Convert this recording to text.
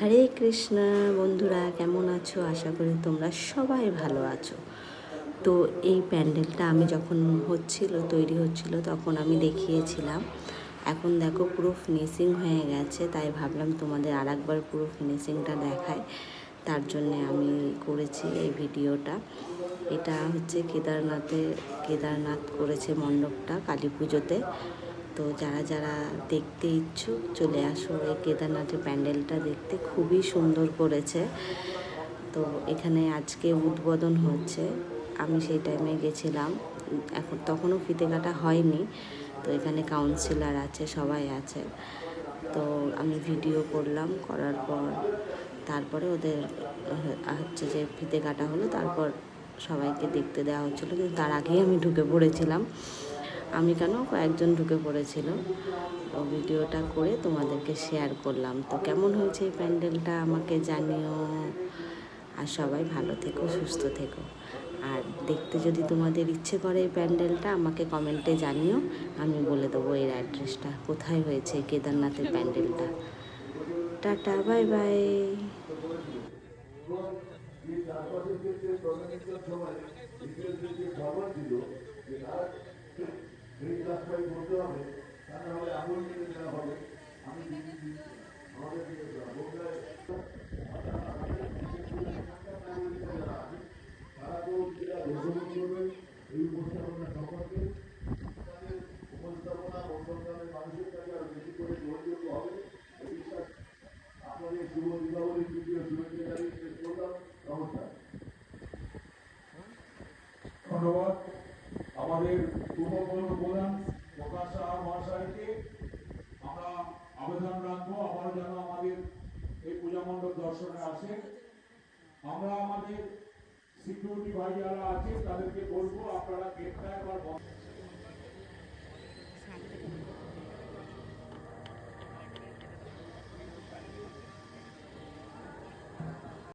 হরে কৃষ্ণ বন্ধুরা, কেমন আছো? আশা করি তোমরা সবাই ভালো আছো। তো এই প্যান্ডেলটা আমি যখন তৈরি হচ্ছিল তখন আমি দেখিয়েছিলাম। এখন দেখো পুরো ফিনিশিং হয়ে গেছে, তাই ভাবলাম তোমাদের আরেকবার পুরো ফিনিশিংটা দেখায়। তার জন্যে আমি করেছি এই ভিডিওটা। এটা হচ্ছে কেদারনাথ করেছে মণ্ডপটা কালী পুজোতে। তো যারা যারা দেখতে ইচ্ছুক চলে আসো, এই কেদারনাথের প্যান্ডেলটা দেখতে খুবই সুন্দর করেছে। তো এখানে আজকে উদ্বোধন হচ্ছে, আমি সেই টাইমে গেছিলাম। তখনও ফিতে কাটা হয়নি। তো এখানে কাউন্সিলর আছে, সবাই আছে। তো আমি ভিডিও করলাম, করার পর তারপরে ওদের হচ্ছে যে ফিতে কাটা হলো, তারপর সবাইকে দেখতে দেওয়া হচ্ছিলো। কিন্তু তার আগেই আমি ঢুকে পড়েছিলাম। আমি কেন, কয়েকজন ঢুকে পড়েছিল। ভিডিওটা করে তোমাদেরকে শেয়ার করলাম। তো কেমন হয়েছে এই প্যান্ডেলটা আমাকে জানিও। আর সবাই ভালো থেকো, সুস্থ থেকো। আর দেখতে যদি তোমাদের ইচ্ছে করে এই প্যান্ডেলটা, আমাকে কমেন্টে জানিও। আমি বলে দেবো এর অ্যাড্রেসটা, কোথায় হয়েছে কেদারনাথের প্যান্ডেলটা। Tata, bye bye. ধন্যবাদ আমাদের পূর্ববঙ্গ প্রধান প্রকাশ মহাশয়কে। আমরা আবেদন রাখবো আবারও যেন আমাদের এই পূজা মণ্ডপ দর্শনে আসে। আমরা আমাদের সিকিউরিটি ভাই যারা আছে তাদেরকে বলবো আপনারা গেটটা একবার